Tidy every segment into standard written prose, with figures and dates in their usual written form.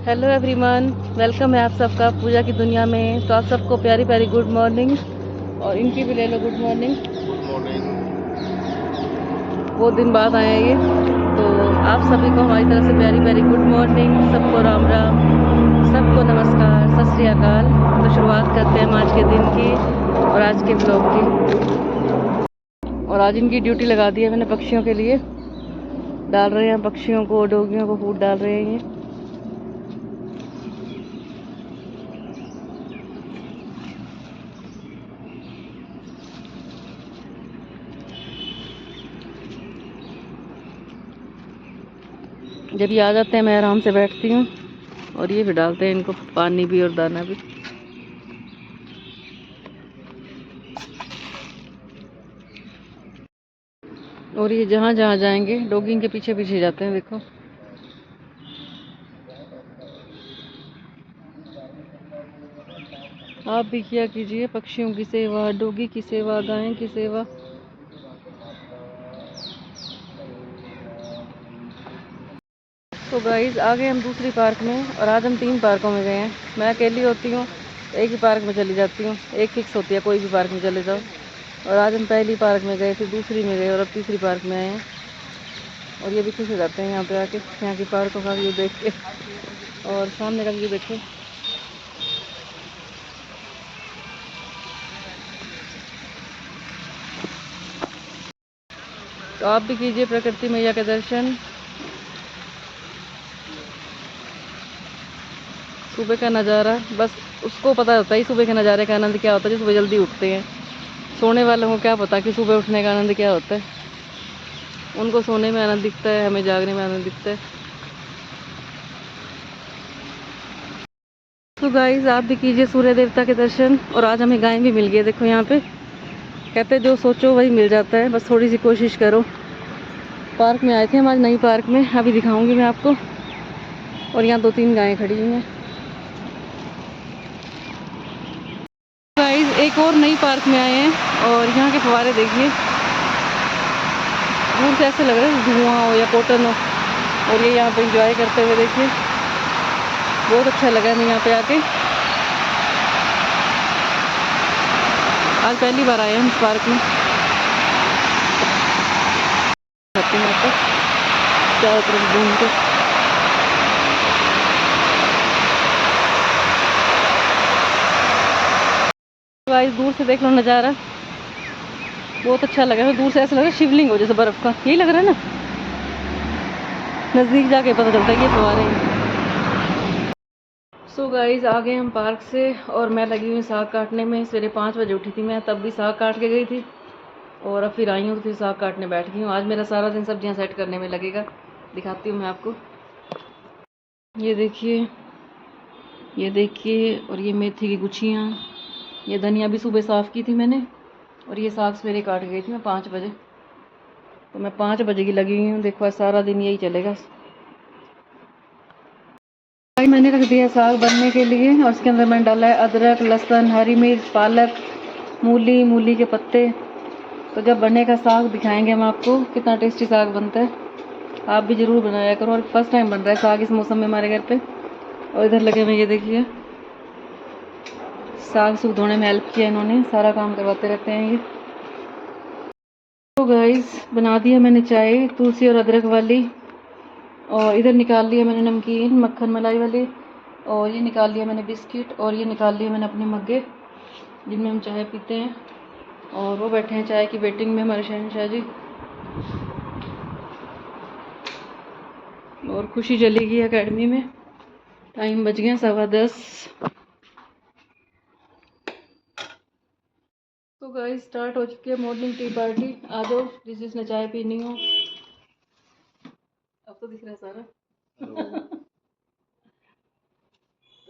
Hello everyone, welcome है आप सबका पूजा की दुनिया में। तो आप सबको प्यारी प्यारी गुड मॉर्निंग, और इनकी भी ले लो गुड मॉर्निंग। Good morning. बहुत दिन बाद आए हैं ये, तो आप सभी को हमारी तरफ से प्यारी प्यारी गुड मॉर्निंग। सबको राम राम, सबको नमस्कार, सत श्री अकाल। तो शुरुआत करते हैं हम आज के दिन की और आज के ब्लॉग की। और आज इनकी ड्यूटी लगा दी है मैंने पक्षियों के लिए। डाल रहे हैं पक्षियों को, डोगियों को फूड डाल रहे हैं ये। जब ये आ जाते हैं मैं आराम से बैठती हूँ और ये भी डालते हैं इनको पानी भी और दाना भी। और ये जहाँ जहाँ जाएंगे डॉगी के पीछे पीछे जाते हैं, देखो। आप भी किया कीजिए पक्षियों की सेवा, डॉगी की सेवा, गाय की सेवा। तो गाइस आ गए हम दूसरी पार्क में, और आज हम 3 पार्कों में गए हैं। मैं अकेली होती हूँ, एक ही पार्क में चली जाती हूँ, एक फिक्स होती है, कोई भी पार्क में चले जाओ। और आज हम पहली पार्क में गए, फिर दूसरी में गए और अब तीसरी पार्क में आए हैं। और ये भी खुश हो जाते हैं यहाँ पे आके, यहाँ की पार्कों का व्यू देख के। और सामने का व्यू देखो। तो आप भी कीजिए प्रकृति मैया के दर्शन। सुबह का नज़ारा बस उसको पता होता है, सुबह के नज़ारे का आनंद क्या होता है जो सुबह जल्दी उठते हैं। सोने वालों को क्या पता कि सुबह उठने का आनंद क्या होता है। उनको सोने में आनंद दिखता है, हमें जागने में आनंद दिखता है। तो गाइस आप भी कीजिए सूर्य देवता के दर्शन। और आज हमें गाय भी मिल गई है, देखो यहाँ पे। कहते हैं जो सोचो वही मिल जाता है, बस थोड़ी सी कोशिश करो। पार्क में आए थे हम आज, नई पार्क में, अभी दिखाऊंगी मैं आपको। और यहाँ 2-3 गायें खड़ी हुई हैं। गाइस एक और नई पार्क में आए हैं और यहाँ के फव्वारे देखिए। दूर से ऐसे लग रहा है धुआं हो या कॉटन हो। और ये यहाँ पे एंजॉय करते हुए देखिए, बहुत अच्छा लगा हमें यहाँ पे आके। आज पहली बार आए हम इस पार्क में। यहाँ पर चारों तरफ घूम के। गाइस दूर से देख लो नज़ारा, बहुत अच्छा लगा। दूर से ऐसा लग रहा है शिवलिंग हो जैसे बर्फ का, यही लग रहा है ना। नज़दीक जाके पता चलता है ये फव्वारे हैं। सो गाइस आ गए हम पार्क से, और मैं लगी हुई साग काटने में। सवेरे 5 बजे उठी थी मैं, तब भी साग काट के गई थी। और अब फिर आई हूँ तो फिर साग काटने बैठ गई हूँ। आज मेरा सारा दिन सब्जियाँ सेट करने में लगेगा, दिखाती हूँ मैं आपको। ये देखिए, ये देखिए। और ये मेथी की गुच्छियाँ, ये धनिया भी सुबह साफ़ की थी मैंने। और ये साग सवेरे काट गई थी मैं 5 बजे। तो मैं 5 बजे की लगी हुई हूँ, देखो आज सारा दिन यही चलेगा। भाई मैंने रख दिया साग बनने के लिए, और उसके अंदर मैंने डाला है अदरक, लहसुन, हरी मिर्च, पालक, मूली, मूली के पत्ते। तो जब बनेगा साग दिखाएंगे हम आपको कितना टेस्टी साग बनता है। आप भी ज़रूर बनाया करो। और फर्स्ट टाइम बन रहा है साग इस मौसम में हमारे घर पे। और इधर लगे हुए ये देखिए, साग सूग धोने में हेल्प किया इन्होंने, सारा काम करवाते रहते हैं ये। तो गाइस बना दिया मैंने चाय तुलसी और अदरक वाली। और इधर निकाल लिया मैंने नमकीन मक्खन मलाई वाली। और ये निकाल लिया मैंने बिस्किट। और ये निकाल लिया मैंने अपने मग्गे जिनमें हम चाय पीते हैं। और वो बैठे हैं चाय की वेटिंग में हमारे शहनशाह जी। और खुशी चली गई एकेडमी में, टाइम बज गया 10:15। तो गाइस स्टार्ट हो चुकी है मॉर्निंग टी पार्टी। आ जाओ जिसने चाय पीनी हो। अब तो दिख रहा है सारा।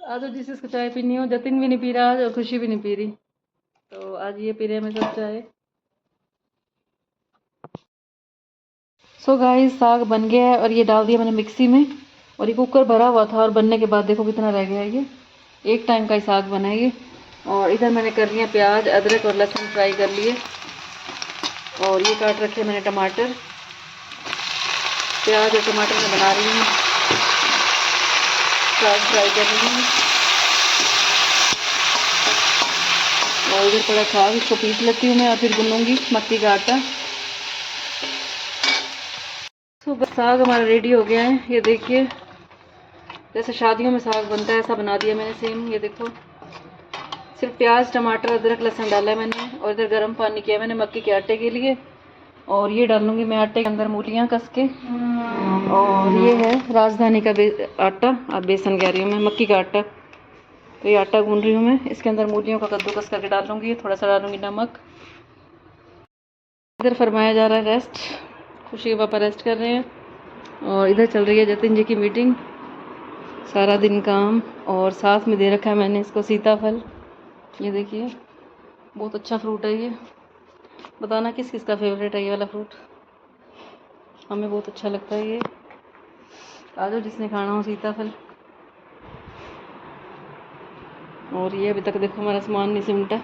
आज तो जिसको चाय पीनी हो। जतिन भी नहीं पी रहा आज, और खुशी भी नहीं पी रही। तो आज ये पी रहे हैं मैं सब चाय। सो गाइस साग बन गया है, और ये डाल दिया मैंने मिक्सी में। और ये कुकर भरा हुआ था, और बनने के बाद देखो कितना रह गया है ये। एक टाइम का ही साग बना है ये। और इधर मैंने कर लिया प्याज, अदरक और लहसुन फ्राई कर लिए। और ये काट रखे मैंने टमाटर। प्याज और टमाटर में बना रही हूँ। साग फ्राई कर रही हूँ। और इधर पड़ा साग, इसको पीस लेती हूँ मैं और फिर गूंदूंगी मक्की का आटा। तो बस साग हमारा रेडी हो गया है। ये देखिए, जैसे शादियों में साग बनता है ऐसा बना दिया मैंने सेम। ये देखो, सिर्फ प्याज टमाटर अदरक लहसुन डाला है मैंने। और इधर गर्म पानी किया मैंने मक्की के आटे के लिए। और ये डालूंगी मैं आटे के अंदर मूलियाँ कस के। और ये है राजधानी का आटा, अब बेसन कह रही हूँ मैं, मक्की का आटा। तो ये आटा गूंद रही हूँ मैं, इसके अंदर मूलियों का कद्दूकस करके डालूंगी। थोड़ा सा डालूंगी नमक। इधर फरमाया जा रहा है रेस्ट, खुशी के पापा रेस्ट कर रहे हैं। और इधर चल रही है जतिन जी की मीटिंग। सारा दिन काम। और साथ में दे रखा है मैंने इसको सीताफल। ये देखिए, बहुत अच्छा फ्रूट है ये। बताना किस किस का फेवरेट है ये वाला फ्रूट, हमें बहुत अच्छा लगता है ये। आ जाओ जिसने खाना हो सीताफल। और ये अभी तक देखो हमारा सामान नहीं सिमटा।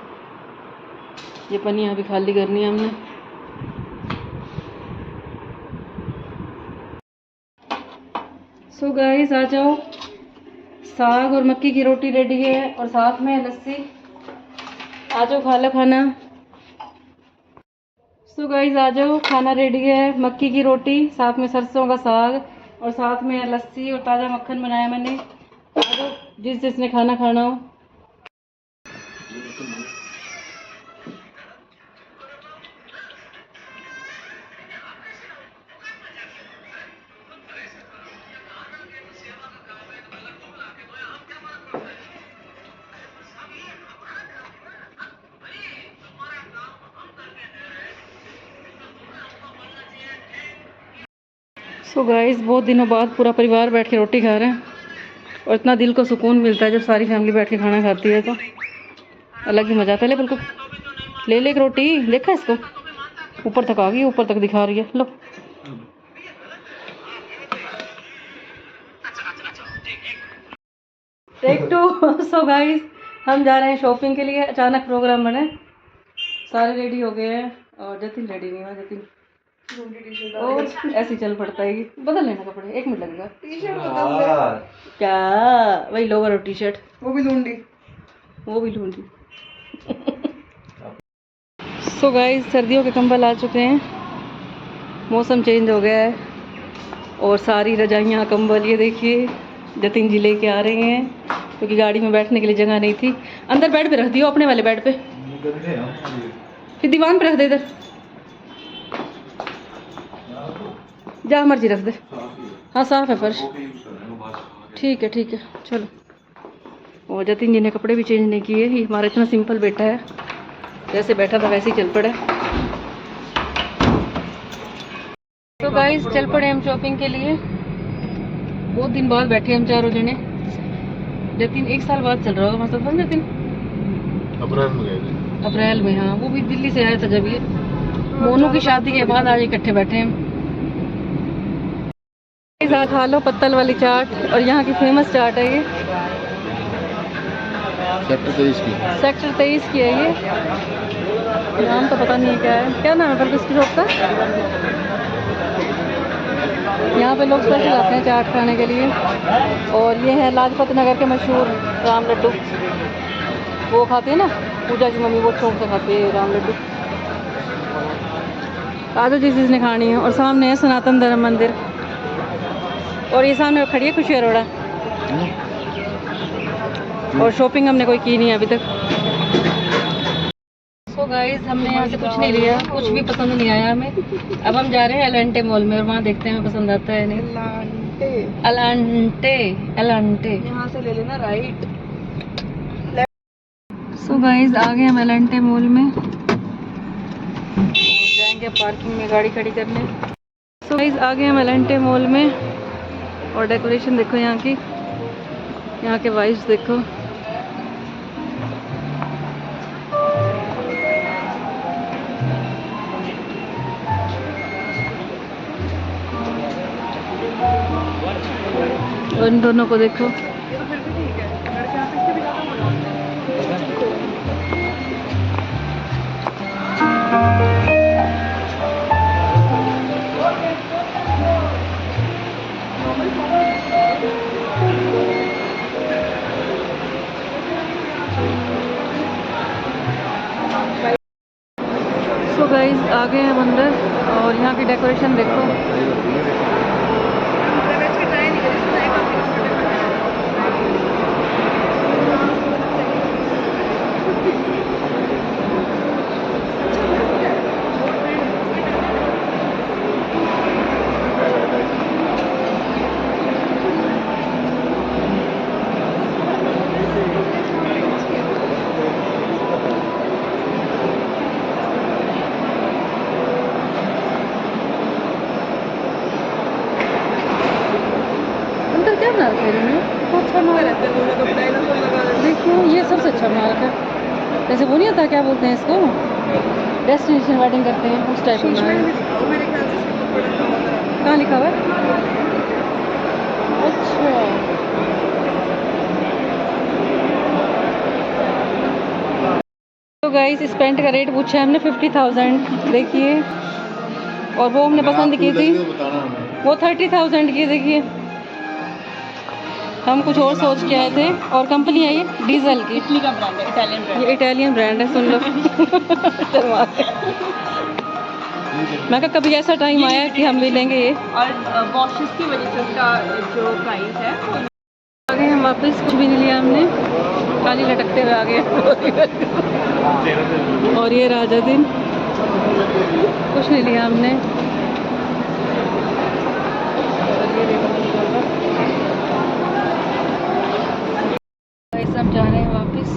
ये पनिया अभी खाली करनी है हमने। सो गाइस आ जाओ, साग और मक्की की रोटी रेडी है और साथ में लस्सी। आ जाओ खा लो खाना। सो गाइस आ जाओ, खाना रेडी है। मक्की की रोटी, साथ में सरसों का साग और साथ में लस्सी और ताज़ा मक्खन बनाया मैंने। आ जाओ जिस जिसने खाना खाना हो। सो गाइस, बहुत दिनों बाद पूरा परिवार बैठ के रोटी खा रहे हैं। और इतना दिल को सुकून मिलता है जब सारी फैमिली बैठ के खाना खाती है, तो अलग ही मजा आता है। ले बिल्कुल ले ले एक रोटी, देखा इसको ऊपर तक आ गई, ऊपर तक दिखा रही है। लो टेक टू। सो गाइस, हम जा रहे हैं शॉपिंग के लिए। अचानक प्रोग्राम बने, सारे रेडी हो गए हैं और जतिन रेडी नहीं हुआ। जतिन और ऐसे चल पड़ता है, ये बदल लेना कपड़े, 1 मिनट लगेगा। टी-शर्ट क्या, वही लोवर और टी शर्ट, वो भी लूंडी। सो गाइस, सर्दियों के कंबल आ चुके हैं, मौसम चेंज हो गया है और सारी रजाइयाँ कंबल ये देखिए जतिन जी लेके आ रहे हैं, क्योंकि गाड़ी में बैठने के लिए जगह नहीं थी। अंदर बेड पे रख दियो, अपने वाले बेड पे, फिर दीवान पे रख दे, इधर जहाँ मर्जी रख दे। हाँ साफ है फर्श, ठीक है ठीक है चलो। और जतिन जी ने कपड़े भी चेंज नहीं किए, ये हमारा इतना सिंपल बेटा है, जैसे बैठा था वैसे ही चल पड़ा। तो गाइस चल पड़े हम शॉपिंग के लिए। बहुत दिन बाद बैठे हम चारों जने। जतिन 1 साल बाद चल रहा होगा मतलब हम जतिन, अप्रैल में गए थे। अप्रैल में, हाँ वो भी दिल्ली से आया था जब ये मोनू की शादी के बाद आज इकट्ठे बैठे हैं। खा लो पत्तल वाली चाट, और यहाँ की फेमस चाट है ये, सेक्टर 23 की है ये। नाम तो पता नहीं है क्या है, क्या नाम है पर किसकी शॉप का। यहाँ पे लोग स्पेशल आते हैं चाट खाने के लिए। और ये है लाजपत नगर के मशहूर राम लड्डू, वो खाते हैं ना पूजा की मम्मी, वो शौक से खाती है राम लड्डू। आ जाओ जिस जिसने खानी है। और सामने है सनातन धर्म मंदिर, और ये सामने खड़ी है खुशी अरोड़ा। और शॉपिंग हमने कोई की नहीं है अभी तक। सो गाइस, हमने यहाँ से कुछ नहीं लिया, कुछ भी पसंद नहीं आया हमें। अब हम जा रहे हैं एलांटे मॉल में और वहाँ देखते हैं हमें पसंद आता है नहीं। एलांटे यहाँ से ले लेना राइट। सो गाइस आ गए हम एलांटे मॉल में, जाएंगे पार्किंग में गाड़ी खड़ी करने। सो गाइस आ गए हम एलांटे मॉल में, और डेकोरेशन देखो यहाँ की, यहाँ के वाइब्स देखो। और इन दोनों को देखो। आ गए हम अंदर और यहाँ की डेकोरेशन देखो। अंदर क्या बना रखे हैं? बहुत अच्छा बना रहता है। देखो ये सबसे अच्छा बना रखा है। जैसे वो नहीं आता, क्या बोलते हैं इसको, डेस्टिनेशन वेडिंग करते हैं उस टाइप का। कहाँ लिखा हुआ है? अच्छा तो गाइस इस पेंट का रेट पूछा है हमने 50,000। देखिए, और वो हमने पसंद की थी वो 30,000 की। देखिए हम कुछ और सोच के आए थे। और कंपनी है ये डीजल की। इटली का ब्रांड है, इटालियन ब्रांड। ये इटालियन ब्रांड है, सुन लो। मैं कहा कभी ऐसा टाइम आया कि हम भी लेंगे ये। और वॉशेस की वजह से इसका जो प्राइस है आ गए हम वापस। कुछ भी नहीं लिया हमने, खाली लटकते हुए आ गए। और ये राजा दिन कुछ नहीं लिया हमने। सब जा रहे हैं वापस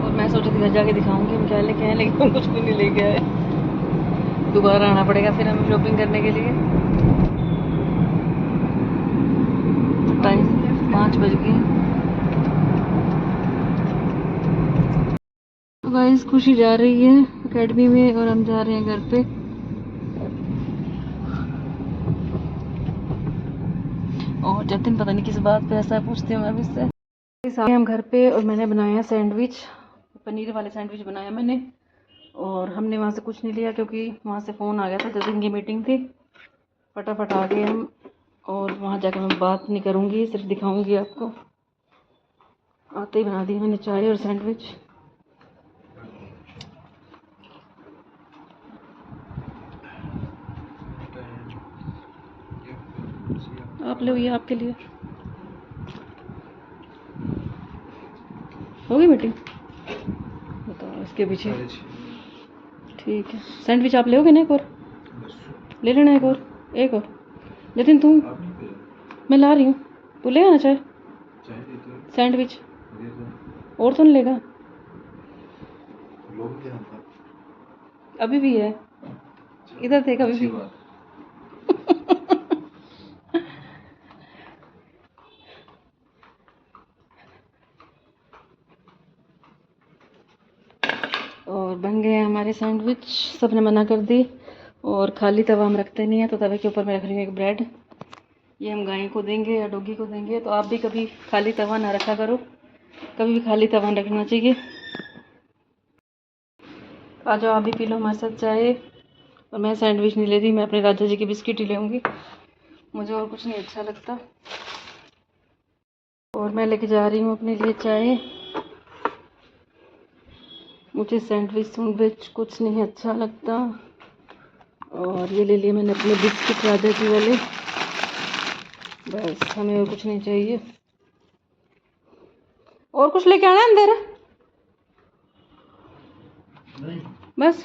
और मैं सोची थी घर जाके दिखाऊंगी हम क्या लेके आए, लेकिन हम कुछ भी नहीं लेके आए। दोबारा आना पड़ेगा फिर हमें शॉपिंग करने के लिए। टाइम 5 बज गए। गाइस खुशी जा रही है एकेडमी में और हम जा रहे हैं घर पे। और जतिन पता नहीं किस बात पे ऐसा पूछते हैं हम इससे। हम घर पे और मैंने बनाया सैंडविच, पनीर वाले सैंडविच बनाया मैंने। और हमने वहाँ से कुछ नहीं लिया क्योंकि वहाँ से फ़ोन आ गया था, जतिन की मीटिंग थी। फटाफट आ गए हम और वहाँ जाकर मैं बात नहीं करूँगी, सिर्फ दिखाऊँगी आपको। आते ही बना दी मैंने चाय और सैंडविच। आप लो, ये आपके लिए। हो गई मीटिंग? बताओ इसके पीछे। ठीक है, सैंडविच आप लोगे ना? एक और ले लेना, एक और। जतिन तू, मैं ला रही हूँ, तू ले आना चाहे सैंडविच। और तो नहीं लेगा? अभी भी है, इधर देख अभी भी। और बन गए हमारे सैंडविच। सबने मना कर दी और खाली तवा हम रखते नहीं है, तो तवे के ऊपर मैं रख रही हूँ एक ब्रेड। ये हम गाय को देंगे या डॉगी को देंगे। तो आप भी कभी खाली तवा ना रखा करो, कभी भी खाली तवा नहीं रखना चाहिए। आ जाओ आप भी पी लो हमारे साथ चाय। और मैं सैंडविच नहीं ले रही, मैं अपने राजा जी की बिस्किट ही लेंगी, मुझे और कुछ नहीं अच्छा लगता। और मैं लेके जा रही हूँ अपने लिए चाय। मुझे सैंडविच कुछ नहीं अच्छा लगता। और ये ले लिए मैंने अपने बिस्किट राजा जी वाले, बस हमें और कुछ नहीं चाहिए। और कुछ लेके आना अंदर नहीं, बस।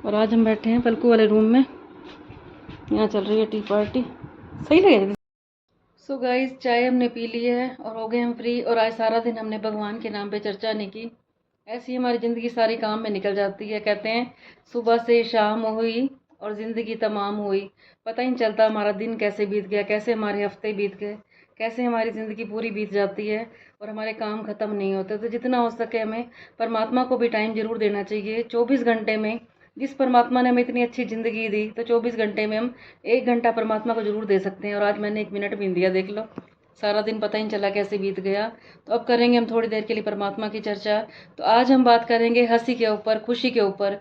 और आज हम बैठे हैं पलकू वाले रूम में, यहाँ चल रही है टी पार्टी। सही लगे। सो गाइस चाय हमने पी ली है और हो गए हम फ्री। और आज सारा दिन हमने भगवान के नाम पे चर्चा नहीं की। ऐसी हमारी ज़िंदगी सारी काम में निकल जाती है। कहते हैं सुबह से शाम हुई और ज़िंदगी तमाम हुई, पता ही नहीं चलता हमारा दिन कैसे बीत गया, कैसे हमारे हफ्ते बीत गए, कैसे हमारी ज़िंदगी पूरी बीत जाती है और हमारे काम ख़त्म नहीं होते। तो जितना हो सके हमें परमात्मा को भी टाइम ज़रूर देना चाहिए। 24 घंटे में जिस परमात्मा ने हमें इतनी अच्छी ज़िंदगी दी, तो 24 घंटे में हम 1 घंटा परमात्मा को ज़रूर दे सकते हैं। और आज मैंने 1 मिनट भी नहीं दिया, देख लो, सारा दिन पता ही नहीं चला कैसे बीत गया। तो अब करेंगे हम थोड़ी देर के लिए परमात्मा की चर्चा। तो आज हम बात करेंगे हंसी के ऊपर, खुशी के ऊपर।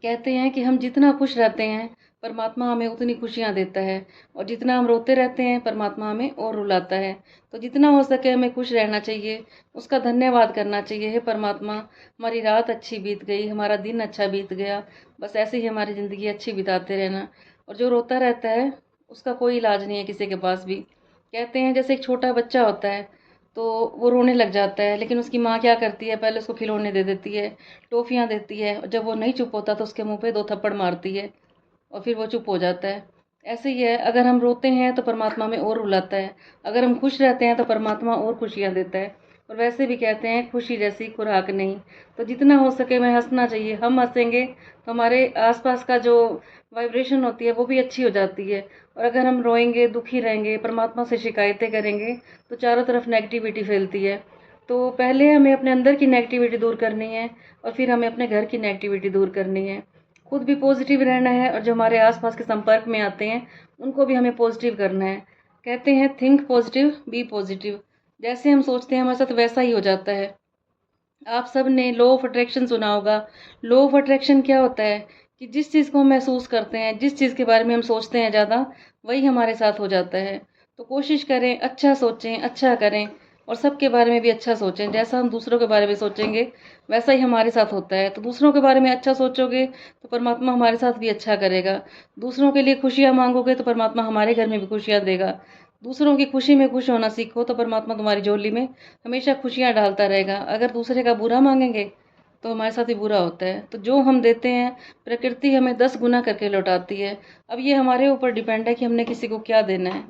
कहते हैं कि हम जितना खुश रहते हैं परमात्मा हमें उतनी खुशियाँ देता है, और जितना हम रोते रहते हैं परमात्मा हमें और रुलाता है। तो जितना हो सके हमें खुश रहना चाहिए, उसका धन्यवाद करना चाहिए। हे परमात्मा, हमारी रात अच्छी बीत गई, हमारा दिन अच्छा बीत गया, बस ऐसे ही हमारी ज़िंदगी अच्छी बिताते रहना। और जो रोता रहता है उसका कोई इलाज नहीं है किसी के पास भी। कहते हैं जैसे एक छोटा बच्चा होता है तो वो रोने लग जाता है, लेकिन उसकी माँ क्या करती है, पहले उसको खिलौने दे देती है, टॉफ़ियाँ देती है, और जब वो नहीं चुप होता तो उसके मुंह पे 2 थप्पड़ मारती है और फिर वो चुप हो जाता है। ऐसे ही है, अगर हम रोते हैं तो परमात्मा हमें और रुलाता है, अगर हम खुश रहते हैं तो परमात्मा और खुशियाँ देता है। और वैसे भी कहते हैं खुशी जैसी खुराक नहीं। तो जितना हो सके हमें हंसना चाहिए। हम हंसेंगे तो हमारे आसपास का जो वाइब्रेशन होती है वो भी अच्छी हो जाती है। और अगर हम रोएंगे, दुखी रहेंगे, परमात्मा से शिकायतें करेंगे तो चारों तरफ नेगेटिविटी फैलती है। तो पहले हमें अपने अंदर की नेगेटिविटी दूर करनी है, और फिर हमें अपने घर की नेगेटिविटी दूर करनी है। खुद भी पॉजिटिव रहना है, और जो हमारे आसपास के संपर्क में आते हैं उनको भी हमें पॉजिटिव करना है। कहते हैं थिंक पॉजिटिव बी पॉजिटिव। जैसे हम सोचते हैं हमारे साथ वैसा ही हो जाता है। आप सब ने लॉ ऑफ अट्रैक्शन सुना होगा। लॉ ऑफ अट्रैक्शन क्या होता है कि जिस चीज़ को हम महसूस करते हैं, जिस चीज़ के बारे में हम सोचते हैं ज़्यादा, वही हमारे साथ हो जाता है। तो कोशिश करें, अच्छा सोचें, अच्छा करें, और सबके बारे में भी अच्छा सोचें। जैसा हम दूसरों के बारे में सोचेंगे वैसा ही हमारे साथ होता है। तो दूसरों के बारे में अच्छा सोचोगे तो परमात्मा हमारे साथ भी अच्छा करेगा। दूसरों के लिए खुशियाँ मांगोगे तो परमात्मा हमारे घर में भी खुशियाँ देगा। दूसरों की खुशी में खुश होना सीखो तो परमात्मा तुम्हारी झोली में हमेशा खुशियाँ डालता रहेगा। अगर दूसरे का बुरा मांगेंगे तो हमारे साथ ही बुरा होता है। तो जो हम देते हैं प्रकृति हमें 10 गुना करके लौटाती है। अब ये हमारे ऊपर डिपेंड है कि हमने किसी को क्या देना है।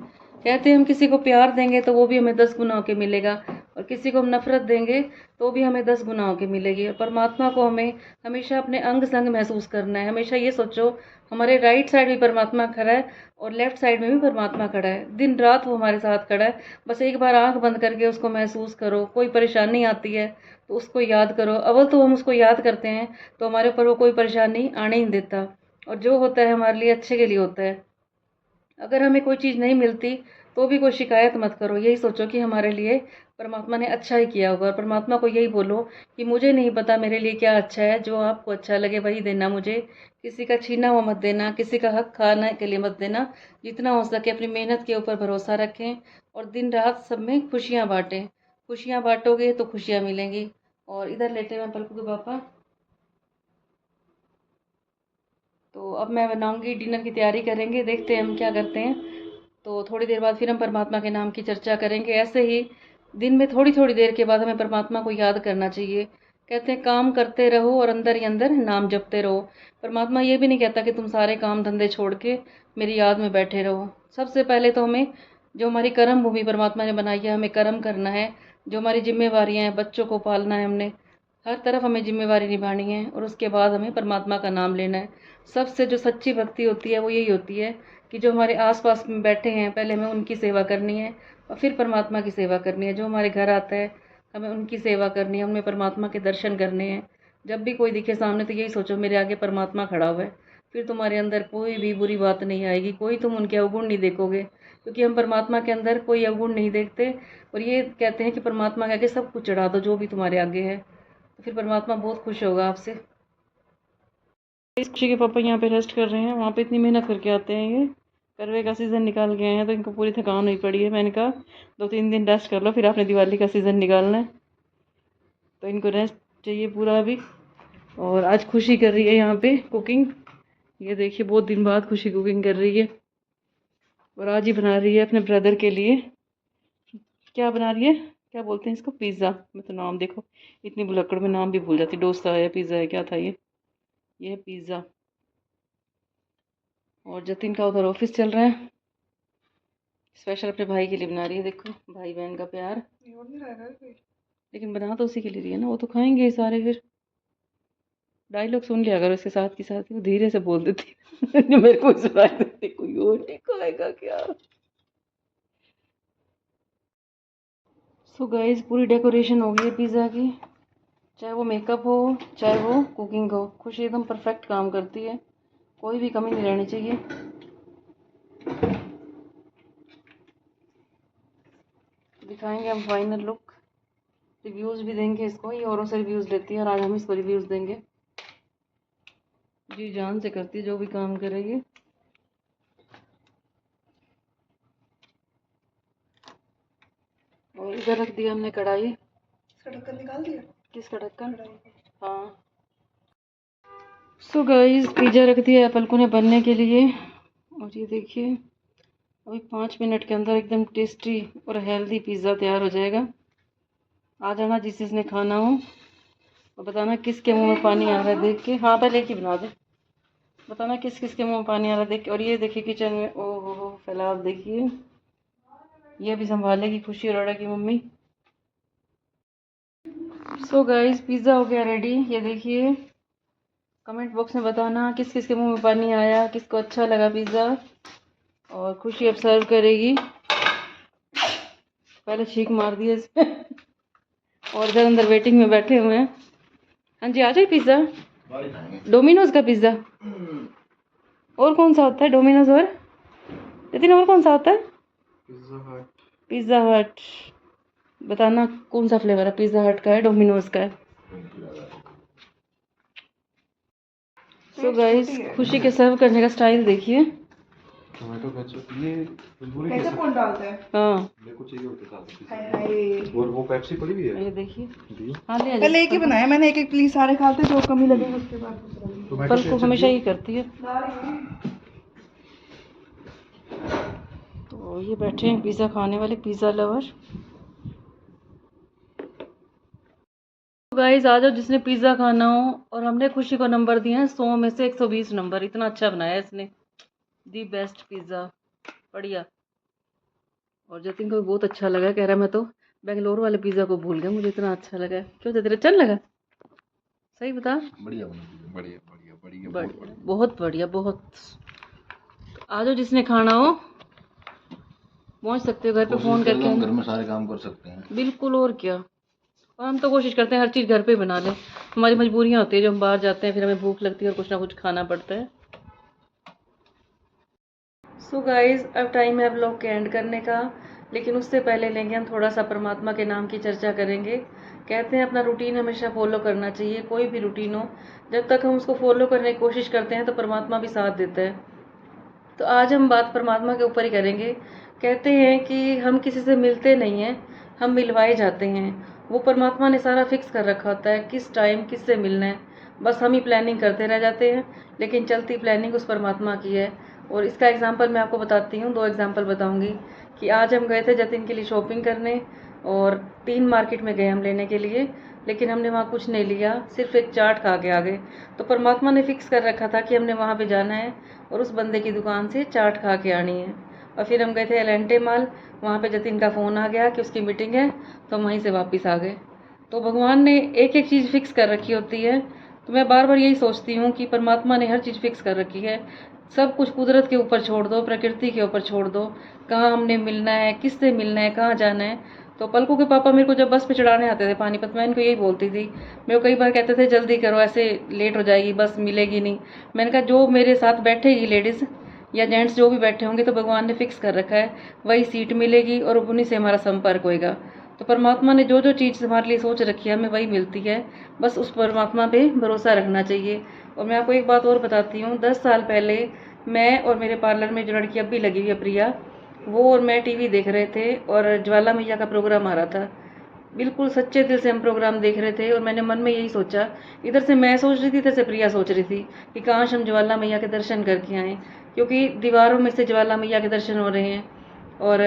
कहते हैं हम किसी को प्यार देंगे तो वो भी हमें 10 गुना होके मिलेगा, और किसी को हम नफरत देंगे तो भी हमें 10 गुना होके मिलेगी। और परमात्मा को हमें हमेशा अपने अंग संग महसूस करना है। हमेशा ये सोचो हमारे राइट साइड भी परमात्मा खड़ा है और लेफ्ट साइड में भी परमात्मा खड़ा है। दिन रात वो हमारे साथ खड़ा है। बस एक बार आंख बंद करके उसको महसूस करो। कोई परेशानी आती है तो उसको याद करो। अव्वल तो हम उसको याद करते हैं तो हमारे ऊपर वो कोई परेशानी आने ही नहीं देता, और जो होता है हमारे लिए अच्छे के लिए होता है। अगर हमें कोई चीज़ नहीं मिलती तो भी कोई शिकायत मत करो। यही सोचो कि हमारे लिए परमात्मा ने अच्छा ही किया होगा, और परमात्मा को यही बोलो कि मुझे नहीं पता मेरे लिए क्या अच्छा है, जो आपको अच्छा लगे वही देना मुझे। किसी का छीना हुआ मत देना, किसी का हक खाने के लिए मत देना। जितना हो सके अपनी मेहनत के ऊपर भरोसा रखें, और दिन रात सब में खुशियाँ बांटें। खुशियाँ बांटोगे तो खुशियाँ मिलेंगी। और इधर लेटे हुए हैं पलकू के पापा। तो अब मैं बनाऊंगी, डिनर की तैयारी करेंगे, देखते हैं हम क्या करते हैं। तो थोड़ी देर बाद फिर हम परमात्मा के नाम की चर्चा करेंगे। ऐसे ही दिन में थोड़ी थोड़ी देर के बाद हमें परमात्मा को याद करना चाहिए। कहते हैं काम करते रहो और अंदर ही अंदर नाम जपते रहो। परमात्मा ये भी नहीं कहता कि तुम सारे काम धंधे छोड़ के मेरी याद में बैठे रहो। सबसे पहले तो हमें जो हमारी कर्म भूमि परमात्मा ने बनाई है, हमें कर्म करना है। जो हमारी जिम्मेवारियाँ हैं, बच्चों को पालना है, हमने हर तरफ हमें जिम्मेवारी निभानी है, और उसके बाद हमें परमात्मा का नाम लेना है। सबसे जो सच्ची भक्ति होती है वो यही होती है कि जो हमारे आसपास में बैठे हैं पहले हमें उनकी सेवा करनी है, और फिर परमात्मा की सेवा करनी है। जो हमारे घर आता है हमें उनकी सेवा करनी है, उनमें परमात्मा के दर्शन करने हैं। जब भी कोई दिखे सामने तो यही सोचो मेरे आगे परमात्मा खड़ा हुआ है। फिर तुम्हारे अंदर कोई भी बुरी बात नहीं आएगी, कोई तुम उनके अवगुण नहीं देखोगे, क्योंकि हम परमात्मा के अंदर कोई अवगुण नहीं देखते। और ये कहते हैं कि परमात्मा के आगे सब कुछ चढ़ा दो जो भी तुम्हारे आगे है, तो फिर परमात्मा बहुत खुश होगा आपसे। इस खुशी के पापा यहाँ पे रेस्ट कर रहे हैं। वहाँ पे इतनी मेहनत करके आते हैं, ये करवे का सीज़न निकाल के आए हैं तो इनको पूरी थकान हुई पड़ी है। मैंने कहा 2-3 दिन रेस्ट कर लो, फिर आपने दिवाली का सीज़न निकालना है, तो इनको रेस्ट चाहिए पूरा अभी। और आज खुशी कर रही है यहाँ पे कुकिंग। ये देखिए बहुत दिन बाद खुशी कुकिंग कर रही है, और आज ही बना रही है अपने ब्रदर के लिए। क्या बना रही है, क्या बोलते हैं इसको, पिज़्ज़ा। मैं तो नाम देखो इतनी भुलक्कड़ में नाम भी भूल जाती। डोसा है, पिज़्ज़ा है, क्या था ये है पिज़्ज़ा। और जतिन का उधर ऑफिस चल रहा है, स्पेशल अपने भाई के लिए बना रही है। देखो भाई बहन का प्यार, लेकिन बना तो उसी के लिए रही है ना, वो तो खाएंगे ही सारे। फिर डायलॉग सुन लिया अगर उसके साथ की साथ ही वो धीरे से बोल देती है मेरे को सुनाई देती, कोई और नहीं खाएगा क्या। सो गाइस पूरी डेकोरेशन हो गई है पिज़्ज़ा की। चाहे वो मेकअप हो चाहे वो कुकिंग हो, खुशी एकदम परफेक्ट काम करती है, कोई भी कमी नहीं रहनी चाहिए। दिखाएंगे हम फाइनल लुक, रिव्यूज़ भी देंगे इसको। ये औरों से रिव्यूज़ लेती है और आज हम इसको रिव्यूज़ देंगे। जी जान से करती है जो भी काम करेगी। इधर रख दिया हमने कढ़ाई। इसका ढक्कन निकाल दिया? किसका ढक्कन? हाँ। सो गाइस पिज़्ज़ा रख दिया पलकू ने बनने के लिए, और ये देखिए अभी 5 मिनट के अंदर एकदम टेस्टी और हेल्दी पिज़्ज़ा तैयार हो जाएगा। आ जाना जिस जिसने खाना हो, और बताना किसके मुंह में पानी आ रहा है देख के। हाँ पहले एक ही बना दे, बताना किस किस के मुंह में पानी आ रहा है देख के। और ये देखिए किचन में ओहो हो फैलाव देखिए, ये भी संभालेगी खुशी अरोड़ा की मम्मी। सो गाइस पिज़्ज़ा हो गया रेडी। ये देखिए कमेंट बॉक्स में बताना किस किस के मुंह में पानी आया, किसको अच्छा लगा पिज़्ज़ा। और खुशी अब सर्व करेगी, पहले छींक मार दिए इसमें और इधर अंदर वेटिंग में बैठे हुए हैं। हाँ जी आ जाए पिज़्ज़ा, डोमिनोज का पिज़्ज़ा। और कौन सा होता है डोमिनोज और नितिन, और कौन सा होता है? पिज़्ज़ा हट। बताना कौन सा फ्लेवर है, पिज़्ज़ा हट का है डोमिनोज का है? सो गाइस खुशी के सर्व करने का स्टाइल देखिए। टोमेटो केचप ये केचप कौन डालता है? हाँ मेरे को चाहिए होते साथ। हाय हाय। और वो पेप्सी पड़ी हुई है ये देखिए। दी। हाँ ले पहले एक ही बनाया मैंने, एक एक प्लीज सारे खाते जो कमी लगे उसके बाद। टोमेटो पल को हमेशा ही करती है। तो ये बैठे हैं पिज़्ज़ा खाने वाले, पिज़्ज़ा लवर। गाइस आ जाओ जिसने पिज़्ज़ा खाना हो। और हमने खुशी को नंबर दिए हैं 100 में से 120 नंबर, इतना अच्छा बनाया इसने, दी बेस्ट पिज़्ज़ा, बढ़िया। और जतिन को भी बहुत अच्छा लगा, कह रहा मैं तो बेंगलोर वाले पिज़्ज़ा को भूल गया, मुझे इतना अच्छा लगा। क्यों जतिन अच्छा लगा? सही बता। बढ़िया बना, बढ़िया बढ़िया बढ़िया बहुत बढ़िया बहुत। आ जाओ जिसने खाना हो, पहुंच सकते हो घर पे फ़ोन करके। हम घर में सारे काम कर सकते हैं बिल्कुल, और क्या। और हम तो कोशिश करते हैं हर चीज़ घर पे बना लें। हमारी मजबूरियाँ होती है जो हम बाहर जाते हैं, फिर हमें भूख लगती है और कुछ ना कुछ खाना पड़ता है। सो गाइस अब टाइम है व्लॉग के एंड करने का, लेकिन उससे पहले लेंगे हम थोड़ा सा परमात्मा के नाम की चर्चा करेंगे। कहते हैं अपना रूटीन हमेशा फॉलो करना चाहिए, कोई भी रूटीन हो, जब तक हम उसको फॉलो करने की कोशिश करते हैं तो परमात्मा भी साथ देता है। तो आज हम बात परमात्मा के ऊपर ही करेंगे। कहते हैं कि हम किसी से मिलते नहीं हैं, हम मिलवाए जाते हैं। वो परमात्मा ने सारा फिक्स कर रखा होता है किस टाइम किससे मिलना है, बस हम ही प्लानिंग करते रह जाते हैं, लेकिन चलती प्लानिंग उस परमात्मा की है। और इसका एग्जांपल मैं आपको बताती हूँ, 2 एग्जांपल बताऊँगी। कि आज हम गए थे जतिन के लिए शॉपिंग करने, और 3 मार्केट में गए हम लेने के लिए, लेकिन हमने वहाँ कुछ नहीं लिया, सिर्फ एक चाट खा के आ गए। तो परमात्मा ने फिक्स कर रखा था कि हमने वहाँ पे जाना है और उस बंदे की दुकान से चाट खा के आनी है। और फिर हम गए थे एलेंटे मॉल, वहाँ पे जतिन का फ़ोन आ गया कि उसकी मीटिंग है, तो हम वहीं से वापस आ गए। तो भगवान ने एक एक चीज़ फिक्स कर रखी होती है। तो मैं बार बार यही सोचती हूँ कि परमात्मा ने हर चीज़ फिक्स कर रखी है। सब कुछ कुदरत के ऊपर छोड़ दो, प्रकृति के ऊपर छोड़ दो, कहाँ हमने मिलना है, किससे मिलना है, कहाँ जाना है। तो पलकू के पापा मेरे को जब बस पे चढ़ाने आते थे पानीपत, मैं इनको यही बोलती थी, मेरे को कई बार कहते थे जल्दी करो ऐसे लेट हो जाएगी, बस मिलेगी नहीं। मैंने कहा जो मेरे साथ बैठेगी लेडीज़ या जेंट्स जो भी बैठे होंगे, तो भगवान ने फिक्स कर रखा है वही सीट मिलेगी और उन्हीं से हमारा संपर्क होएगा। तो परमात्मा ने जो जो चीज़ हमारे लिए सोच रखी है हमें वही मिलती है, बस उस परमात्मा पे भरोसा रखना चाहिए। और मैं आपको एक बात और बताती हूँ, 10 साल पहले मैं और मेरे पार्लर में जो लड़की अब भी लगी हुई है प्रिया, वो और मैं टीवी देख रहे थे और ज्वाला मैया का प्रोग्राम आ रहा था। बिल्कुल सच्चे दिल से हम प्रोग्राम देख रहे थे, और मैंने मन में यही सोचा, इधर से मैं सोच रही थी, इधर से प्रिया सोच रही थी कि काश हम ज्वाला मैया के दर्शन करके आएँ, क्योंकि दीवारों में से ज्वाला मैया के दर्शन हो रहे हैं और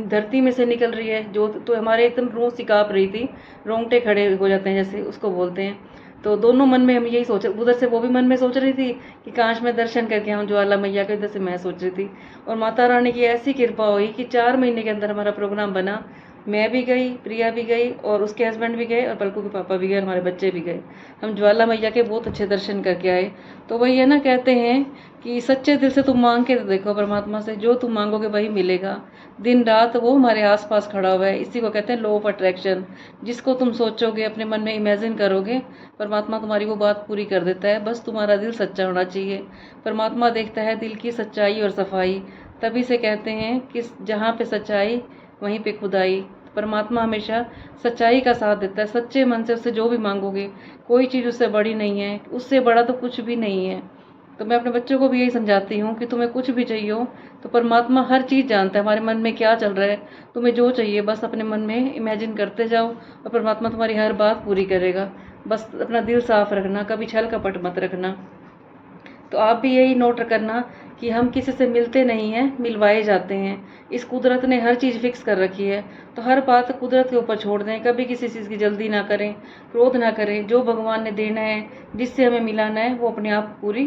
धरती में से निकल रही है जो, तो हमारे एकदम रूह सी काँप रही थी, रोंगटे खड़े हो जाते हैं जैसे उसको बोलते हैं। तो दोनों मन में हम यही सोच, उधर से वो भी मन में सोच रही थी कि काश मैं दर्शन करके आऊँ ज्वाला मैया के, इधर से मैं सोच रही थी। और माता रानी की ऐसी कृपा हुई कि 4 महीने के अंदर हमारा प्रोग्राम बना। मैं भी गई, प्रिया भी गई और उसके हस्बैंड भी गए और पलकू के पापा भी गए और हमारे बच्चे भी गए। हम ज्वाला मैया के बहुत अच्छे दर्शन करके आए। तो वही है ना, कहते हैं कि सच्चे दिल से तुम मांग के देखो परमात्मा से, जो तुम मांगोगे वही मिलेगा। दिन रात वो हमारे आसपास खड़ा हुआ है। इसी को कहते हैं लॉ ऑफ अट्रैक्शन। जिसको तुम सोचोगे, अपने मन में इमेजिन करोगे, परमात्मा तुम्हारी वो बात पूरी कर देता है। बस तुम्हारा दिल सच्चा होना चाहिए। परमात्मा देखता है दिल की सच्चाई और सफाई। तभी से कहते हैं कि जहाँ पे सच्चाई वहीं पे खुदाई। परमात्मा हमेशा सच्चाई का साथ देता है। सच्चे मन से उससे जो भी मांगोगे, कोई चीज़ उससे बड़ी नहीं है, उससे बड़ा तो कुछ भी नहीं है। तो मैं अपने बच्चों को भी यही समझाती हूँ कि तुम्हें कुछ भी चाहिए हो तो परमात्मा हर चीज़ जानता है हमारे मन में क्या चल रहा है। तुम्हें जो चाहिए बस अपने मन में इमेजिन करते जाओ और परमात्मा तुम्हारी हर बात पूरी करेगा। बस अपना दिल साफ रखना, कभी छल कपट मत रखना। तो आप भी यही नोट करना कि हम किसी से मिलते नहीं हैं, मिलवाए जाते हैं। इस कुदरत ने हर चीज़ फिक्स कर रखी है, तो हर बात कुदरत के ऊपर छोड़ दें। कभी किसी चीज़ की जल्दी ना करें, क्रोध ना करें। जो भगवान ने देना है, जिससे हमें मिलाना है, वो अपने आप पूरी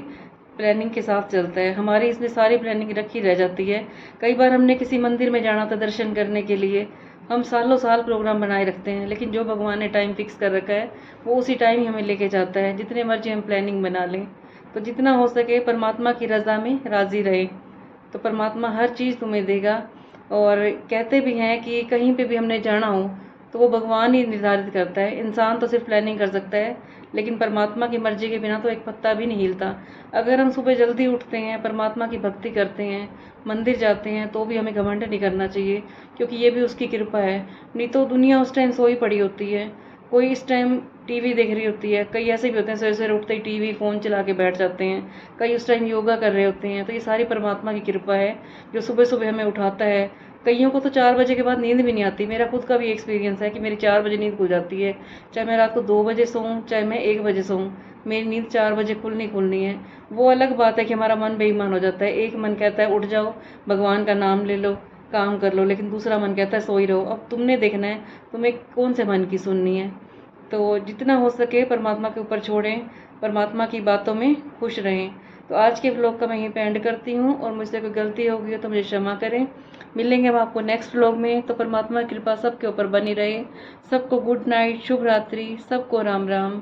प्लानिंग के साथ चलता है। हमारी इसमें सारी प्लानिंग रखी रह जाती है। कई बार हमने किसी मंदिर में जाना था दर्शन करने के लिए, हम सालों साल प्रोग्राम बनाए रखते हैं, लेकिन जो भगवान ने टाइम फिक्स कर रखा है वो उसी टाइम ही हमें लेके जाता है, जितने मर्जी हम प्लानिंग बना लें। तो जितना हो सके परमात्मा की रज़ा में राज़ी रहे, तो परमात्मा हर चीज़ तुम्हें देगा। और कहते भी हैं कि कहीं पे भी हमने जाना हो तो वो भगवान ही निर्धारित करता है। इंसान तो सिर्फ प्लानिंग कर सकता है, लेकिन परमात्मा की मर्जी के बिना तो एक पत्ता भी नहीं हिलता। अगर हम सुबह जल्दी उठते हैं, परमात्मा की भक्ति करते हैं, मंदिर जाते हैं, तो भी हमें घमंड नहीं करना चाहिए, क्योंकि ये भी उसकी कृपा है। नहीं तो दुनिया उस टाइम सोई पड़ी होती है, कोई इस टाइम टीवी देख रही होती है, कई ऐसे भी होते हैं सवेरे उठते ही टीवी फ़ोन चला के बैठ जाते हैं, कई उस टाइम योगा कर रहे होते हैं। तो ये सारी परमात्मा की कृपा है जो सुबह सुबह हमें उठाता है। कईयों को तो 4 बजे के बाद नींद भी नहीं आती। मेरा खुद का भी एक्सपीरियंस है कि मेरी 4 बजे नींद खुल जाती है। चाहे मैं रात को 2 बजे सोऊं, चाहे मैं 1 बजे सोऊं, मेरी नींद 4 बजे खुलनी है। वो अलग बात है कि हमारा मन बेईमान हो जाता है। एक मन कहता है उठ जाओ, भगवान का नाम ले लो, काम कर लो, लेकिन दूसरा मन कहता है सोई रहो। अब तुमने देखना है तुम्हें कौन से मन की सुननी है। तो जितना हो सके परमात्मा के ऊपर छोड़ें, परमात्मा की बातों में खुश रहें। तो आज के व्लॉग का मैं यहीं पे एंड करती हूँ, और मुझसे कोई गलती होगी हो तो मुझे क्षमा करें। मिलेंगे हम आपको नेक्स्ट व्लॉग में। तो परमात्मा की कृपा सबके ऊपर बनी रहे। सबको गुड नाइट, शुभ रात्रि, सबको राम राम।